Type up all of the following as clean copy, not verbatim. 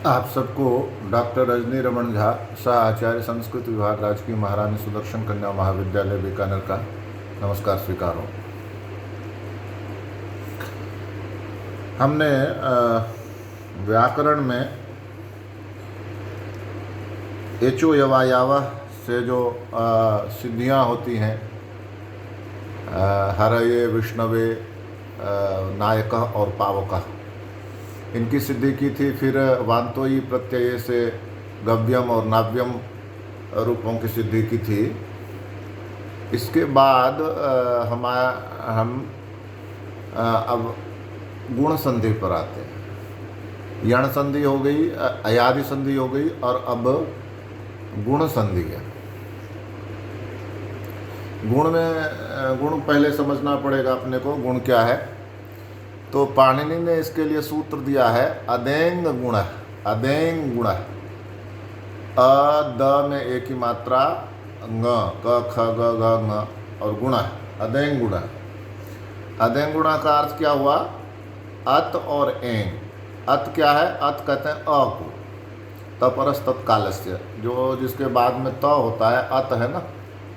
आप सबको डॉक्टर रजनी रमन झा, सह आचार्य संस्कृत विभाग, राजकीय महारानी सुदर्शन कन्या महाविद्यालय बीकानेर का नमस्कार स्वीकार हो। हमने व्याकरण में एचो यवायावा से जो सिद्धियां होती हैं, हरये, विष्णवे, नायकः और पावकः, इनकी सिद्धि की थी। फिर वान्तोई प्रत्यय से गव्यम और नाव्यम रूपों की सिद्धि की थी। इसके बाद हम अब गुण संधि पर आते हैं। यण संधि हो गई, अयादि संधि हो गई और अब गुण संधि है। गुण पहले समझना पड़ेगा अपने को, गुण क्या है। तो पाणिनि ने इसके लिए सूत्र दिया है अदेंग गुण। अदेंग गुण, अ द में एक ही मात्रा, ङ, क ख ग घ ङ और गुण, अदेंग गुण। अदेंग गुण का अर्थ क्या हुआ? अत और एंग। अत क्या है? अत कहते हैं अ को, तपरस तत्कालस्य, जो जिसके बाद में त होता है, अत है ना,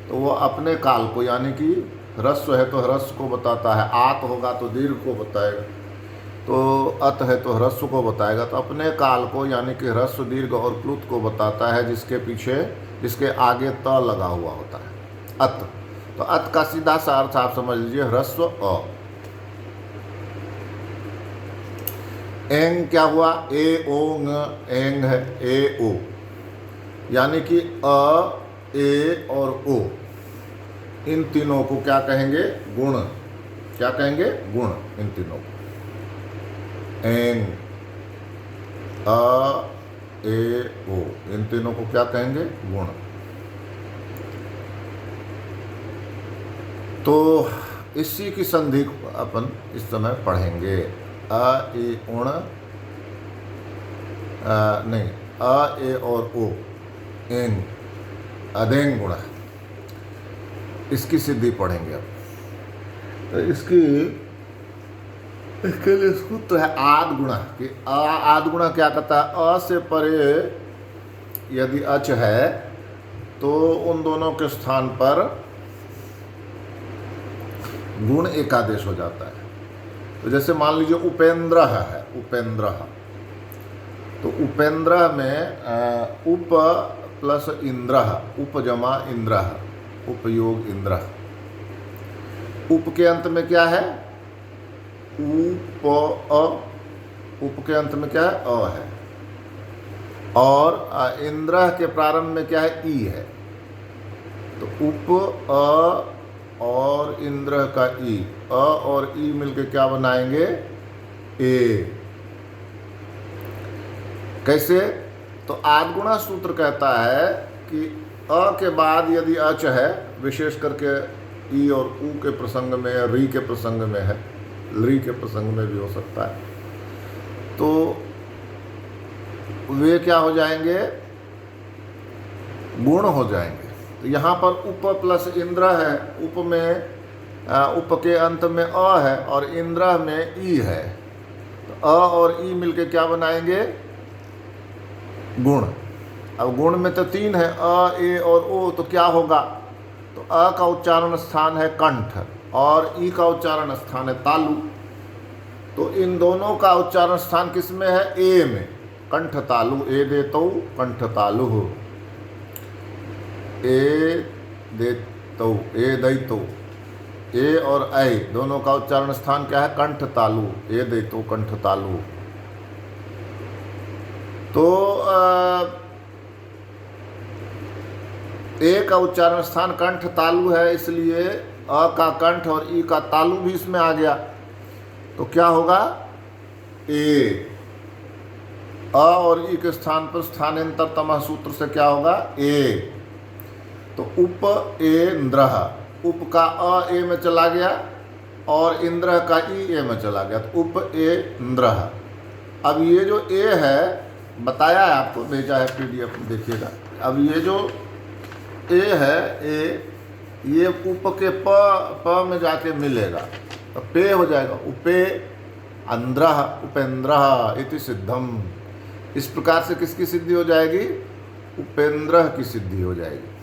तो वो अपने काल को, यानी कि ह्रस्व है तो ह्रस्व को बताता है, आत होगा तो दीर्घ को बताएगा, तो अत है तो ह्रस्व को बताएगा। तो अपने काल को, यानी कि ह्रस्व, दीर्घ और प्लुत को बताता है, जिसके आगे त लगा हुआ होता है, अत। तो अत का सीधा सा अर्थ आप समझ लीजिए, ह्रस्व अ। एंग क्या हुआ? ए ओ ङ, एंग है, ए ओ, यानी कि अ, ए और ओ, इन तीनों को क्या कहेंगे? गुण। क्या कहेंगे? गुण। इन तीनों को एंग, अ, ए, ओ, इन तीनों को क्या कहेंगे? गुण। तो इसी की संधि को अपन इस समय पढ़ेंगे। अ, ए, उण, नहीं, अ, ए और ओ, एंग, अदेंग गुण, इसकी सिद्धि पढ़ेंगे अब। तो इसके लिए सूत्र है आद गुण। कि आद गुण क्या कहता है? अ से परे यदि अच है तो उन दोनों के स्थान पर गुण एकादेश हो जाता है। तो जैसे मान लीजिए उपेंद्र है, उपेंद्र, तो उपेंद्र में उप प्लस इंद्र, उप जमा इंद्र, उपयोग इंद्र। उप के अंत में क्या है? उप, अ। उप के अंत में क्या है? अ है। और इंद्र के प्रारंभ में क्या है? ई है। तो उप, अ और इंद्र का ई, अ और ई मिलके क्या बनाएंगे? ए। कैसे? तो आदगुणा सूत्र कहता है कि अ के बाद यदि अच है, विशेष करके ई और ऊ के प्रसंग में, री के प्रसंग में है, ली के प्रसंग में भी हो सकता है, तो वे क्या हो जाएंगे? गुण हो जाएंगे। तो यहाँ पर उप प्लस इंद्र है, उप में उप के अंत में अ है और इंद्र में ई है, तो अ और ई मिलके क्या बनाएंगे? गुण। अब गुण में तो तीन है, अ, ए और ओ, तो क्या होगा? तो अ का उच्चारण स्थान है कंठ और ई का उच्चारण स्थान है तालु। तो इन दोनों का उच्चारण स्थान किस में है? ए में, कंठ तालु। ए दे तो कंठ तालु, ए दे तो, ए दई तो। ए और ऐ दोनों का उच्चारण स्थान क्या है? कंठ तालु। ए दे तो कंठ तालु। तो ए का उच्चारण स्थान कंठ तालु है, इसलिए अ का कंठ और ई का तालु भी इसमें आ गया। तो क्या होगा? ए। अ और ई के स्थान पर स्थानांतर तमः सूत्र से क्या होगा? ए। तो उप इंद्र, उप का अ ए में चला गया और इंद्र का ई ए में चला गया, तो उप इंद्र। अब ये जो ए है, बताया है आपको, भेजा है PDF में, देखिएगा। अब ये जो ए है, ए, ये उप के प में जाके मिलेगा तो पे हो जाएगा, उपे अंध्र उपेंद्र इति सिद्धम। इस प्रकार से किसकी सिद्धि हो जाएगी? उपेंद्र की सिद्धि हो जाएगी।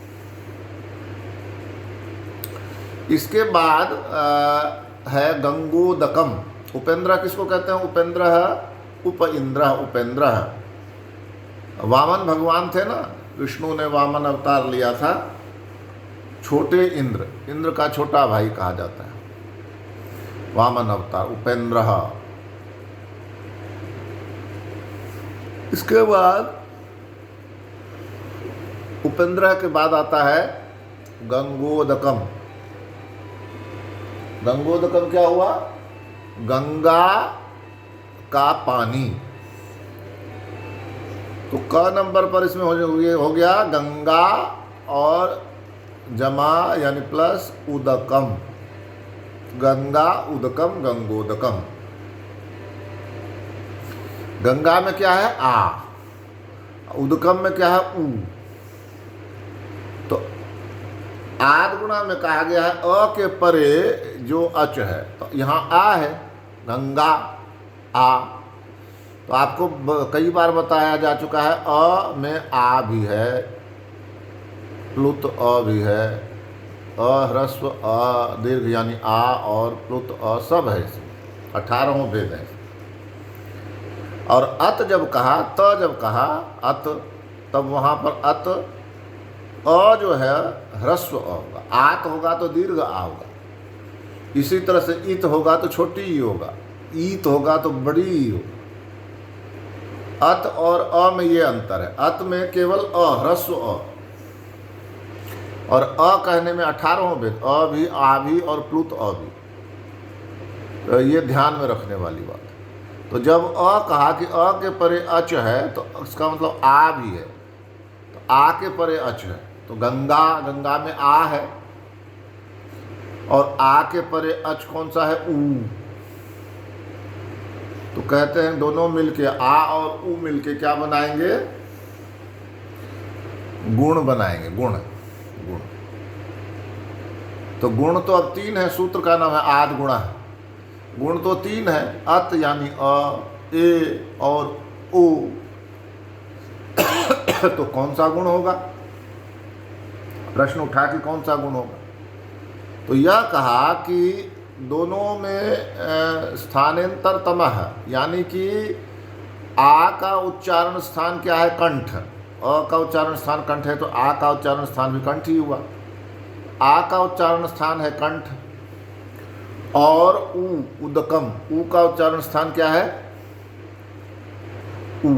इसके बाद है गंगोदकम। उपेंद्र किसको कहते हैं? उपेंद्र उप इंद्र, उपेंद्र। वामन भगवान थे ना, विष्णु ने वामन अवतार लिया था। छोटे इंद्र, इंद्र का छोटा भाई कहा जाता है वामन अवतार, उपेंद्र। इसके बाद उपेंद्र के बाद आता है गंगोदकम। गंगोदकम क्या हुआ? गंगा का पानी। तो क नंबर पर इसमें हो गया गंगा और जमा यानी प्लस उदकम। गंगा उदकम, गंगोदकम। गंगा में क्या है? आ। उदकम में क्या है? उ। तो आद गुणा में कहा गया है अ के परे जो अच है, तो यहाँ आ है, गंगा आ। तो आपको कई बार बताया जा चुका है अ में आ भी है, प्लुत अ भी है, अ ह्रस्व अ दीर्घ यानी आ और प्लुत अ सब है इसमें, 18 भेद है। और अत जब कहा, त जब कहा अत, तब वहाँ पर अत अ जो है ह्रस्व अ होगा, आत होगा तो दीर्घ आ होगा। इसी तरह से इत होगा तो छोटी ई होगा, ईत होगा तो बड़ी ई होगा। अत और अ में ये अंतर है। अत में केवल अ, ह्रस्व अ, और अ कहने में 18 भेद, अ भी, आ भी और प्लुत अ भी। तो ये ध्यान में रखने वाली बात है। तो जब अ कहा कि अ के परे अच है, तो इसका मतलब आ भी है, तो आ के परे अच है। तो गंगा, गंगा में आ है, और आ के परे अच कौन सा है? ऊ। तो कहते हैं दोनों मिलके, आ और ऊ मिलके क्या बनाएंगे? गुण बनाएंगे, गुण, गुण। तो गुण तो अब 3 है, सूत्र का नाम है आद गुणा। गुण तो 3 है, अत यानी अ, ए और ओ। तो कौन सा गुण होगा? प्रश्न उठा कि कौन सा गुण होगा? तो यह कहा कि दोनों में स्थानांतर तमः, यानी कि आ का उच्चारण स्थान क्या है? कंठ। अ का उच्चारण स्थान कंठ है, तो आ का उच्चारण स्थान भी कंठ ही हुआ। आ का उच्चारण स्थान है कंठ। और उ, उदकम, उ का उच्चारण स्थान क्या है? उ।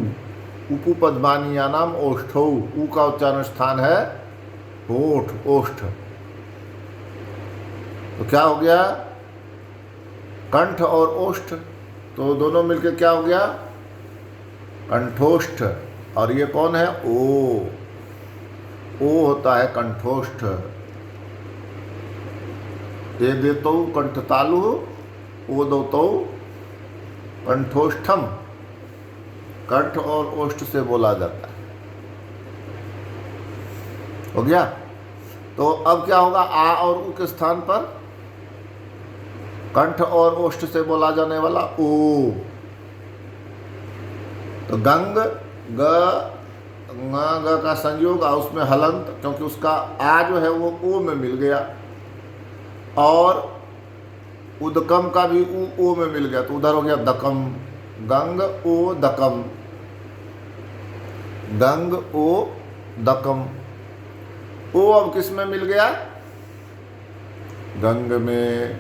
उपु पद्मानीया नाम ओष्ठौ, उ का उच्चारण स्थान है होठ, ओष्ठ। तो क्या हो गया? कंठ और ओष्ठ, तो दोनों मिलकर क्या हो गया? कंठोष्ठ। और ये कौन है? ओ। ओ होता है कंठोष्ठ। ये देतो कंठ तालु, ओ दोतो कंठोष्ठम। कंठ और ओष्ठ से बोला जाता है। हो गया? तो अब क्या होगा? आ और उ के स्थान पर कंठ और ओष्ठ से बोला जाने वाला ओ। तो गंग, ग, ग का संयोग और उसमें हलंत, क्योंकि उसका आ जो है वो ओ में मिल गया, और उदकम का भी ओ में मिल गया, तो उधर हो गया दकम। गंग ओ दकम, गंग ओ दकम। ओ अब किस में मिल गया? गंग में,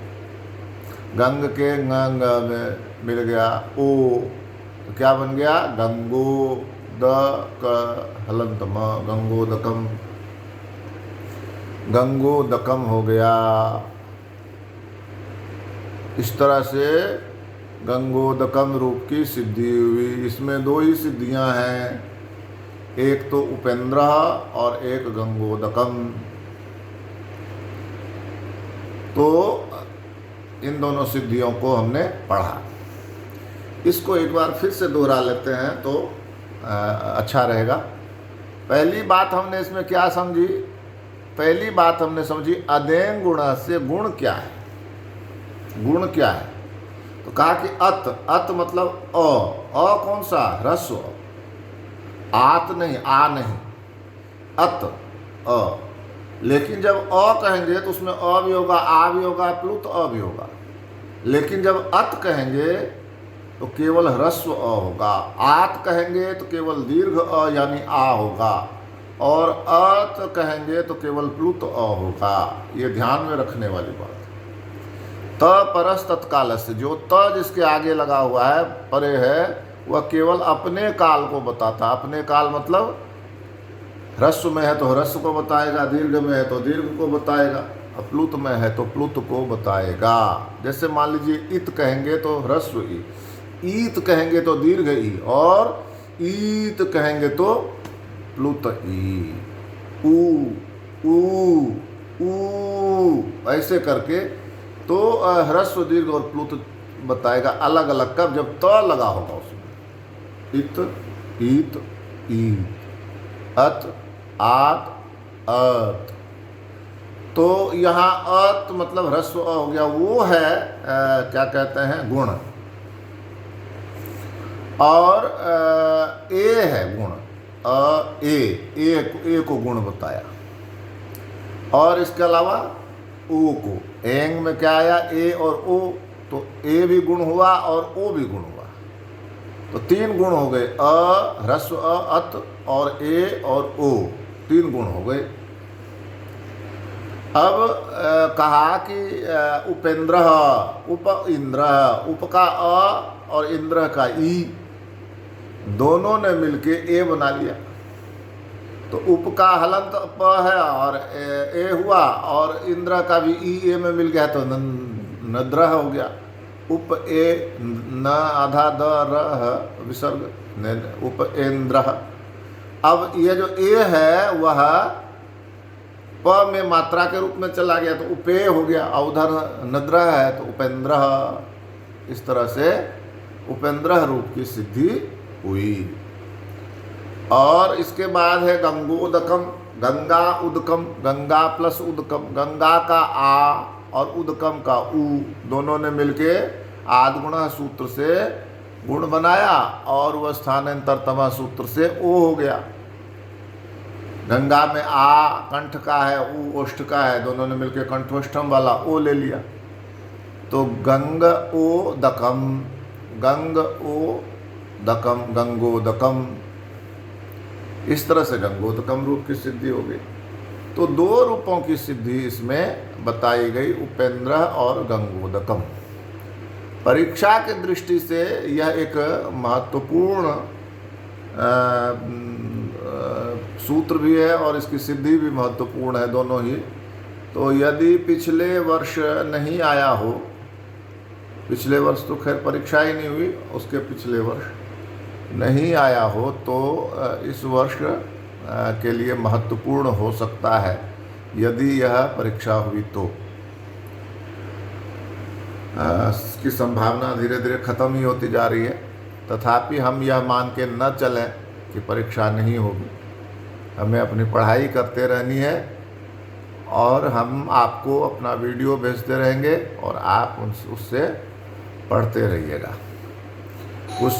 गंग के गंग में मिल गया ओ, तो क्या बन गया? गंगो द क हलंत म, गंगोदकम। गंगोदकम हो गया। इस तरह से गंगोदकम रूप की सिद्धि हुई। इसमें 2 ही सिद्धियां हैं, एक तो उपेंद्र और एक गंगोदकम। तो इन दोनों सिद्धियों को हमने पढ़ा। इसको एक बार फिर से दोहरा लेते हैं तो अच्छा रहेगा। पहली बात हमने इसमें क्या समझी? पहली बात हमने समझी अदेंग गुण से गुण क्या है? गुण क्या है? तो कहा कि अत, अत मतलब अ कौन सा? ह्रस्व। आत नहीं, आ नहीं, अत अ। लेकिन जब अ कहेंगे तो उसमें अ भी होगा, आ भी होगा, प्लुत अ भी होगा। लेकिन जब अत कहेंगे तो केवल ह्रस्व अ होगा। आत कहेंगे तो केवल दीर्घ अ यानी आ होगा, और अत कहेंगे तो केवल प्लुत अ होगा। ये ध्यान में रखने वाली बात। त परस तत्काल से, जो त जिसके आगे लगा हुआ है, परे है, वह केवल अपने काल को बताता। अपने काल मतलब ह्रस्व में है तो ह्रस्व को बताएगा, दीर्घ में है तो दीर्घ को बताएगा, प्लुत में है तो प्लुत को बताएगा। जैसे मान लीजिए इत कहेंगे तो ह्रस्व ई, ईत कहेंगे तो दीर्घ ई, और ईत कहेंगे तो प्लुत ई। ऊ ऐसे करके तो ह्रस्व दीर्घ और प्लुत बताएगा अलग अलग। कब? जब त लगा होगा उसमें। इत, ईत, ईत, अत, आत, अत। तो यहाँ अत मतलब ह्रस्व अ हो गया, वो है क्या कहते हैं, गुण। और ए है गुण, ए को गुण बताया। और इसके अलावा ओ को, एंग में क्या आया, ए और ओ, तो ए भी गुण हुआ और ओ भी गुण हुआ, तो 3 गुण हो गए। अ, ह्रस्व अ, अत और ए और ओ, 3 गुण हो गए। अब कहा कि उपेंद्र, उप इंद्र, उप का अ और इंद्र का ई, दोनों ने मिलके ए बना लिया। तो उप का हलंत प है और ए हुआ, और इंद्र का भी ई ए में मिल गया तो नद्र हो गया। उप ए न आधा द र विसर्ग, उपेंद्र। अब ये जो ए है वह प में मात्रा के रूप में चला गया तो उपे हो गया, और उधर नद्र है तो उपेंद्र। इस तरह से उपेंद्र रूप की सिद्धि हुई। और इसके बाद है गंगोदकम, गंगा उदकम, गंगा प्लस उदकम। गंगा का आ और उदकम का उ, दोनों ने मिलके आद्गुण सूत्र से गुण बनाया, और वह स्थानांतरतम सूत्र से ओ हो गया। गंगा में आ कंठ का है, उ ओष्ठ का है, दोनों ने मिलकर कंठोष्ठम वाला ओ ले लिया, तो गंग ओ दकम, गंग ओ दकम, गंगोदकम। इस तरह से गंगोदकम रूप की सिद्धि हो गई। तो 2 रूपों की सिद्धि इसमें बताई गई, उपेंद्र और गंगोदकम। परीक्षा की दृष्टि से यह एक महत्वपूर्ण सूत्र भी है और इसकी सिद्धि भी महत्वपूर्ण है, दोनों ही। तो यदि पिछले वर्ष नहीं आया हो, पिछले वर्ष तो खैर परीक्षा ही नहीं हुई, उसके पिछले वर्ष नहीं आया हो, तो इस वर्ष के लिए महत्वपूर्ण हो सकता है यदि यह परीक्षा हुई तो। इसकी संभावना धीरे धीरे ख़त्म ही होती जा रही है। तथापि हम यह मान के न चलें कि परीक्षा नहीं होगी, हमें अपनी पढ़ाई करते रहनी है, और हम आपको अपना वीडियो भेजते रहेंगे और आप उससे पढ़ते रहिएगा। उस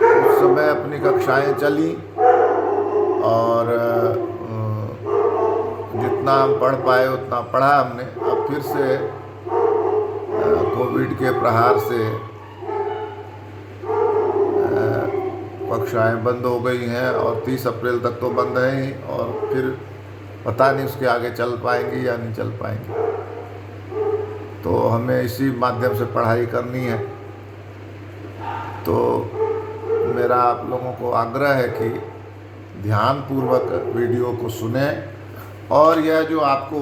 समय अपनी कक्षाएं चली, और जितना हम पढ़ पाए उतना पढ़ा हमने। अब फिर से कोविड के प्रहार से कक्षाएं बंद हो गई हैं, और 30 अप्रैल तक तो बंद है ही, और फिर पता नहीं उसके आगे चल पाएंगी या नहीं चल पाएंगी। तो हमें इसी माध्यम से पढ़ाई करनी है। तो मेरा आप लोगों को आग्रह है कि ध्यानपूर्वक वीडियो को सुने, और यह जो आपको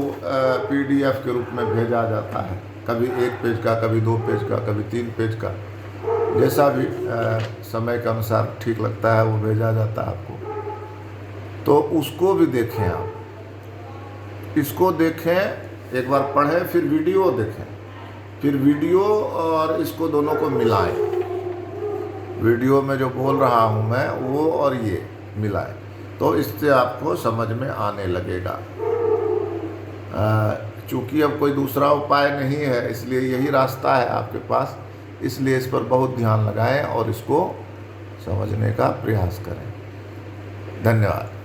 PDF के रूप में भेजा जाता है, कभी 1 पेज का, कभी 2 पेज का, कभी 3 पेज का, जैसा भी समय के अनुसार ठीक लगता है वो भेजा जाता है आपको, तो उसको भी देखें आप। इसको देखें, एक बार पढ़ें, फिर वीडियो देखें, फिर वीडियो और इसको दोनों को मिलाएं। वीडियो में जो बोल रहा हूँ मैं वो और ये मिलाएं, तो इससे आपको समझ में आने लगेगा। चूँकि अब कोई दूसरा उपाय नहीं है, इसलिए यही रास्ता है आपके पास, इसलिए इस पर बहुत ध्यान लगाएं और इसको समझने का प्रयास करें। धन्यवाद।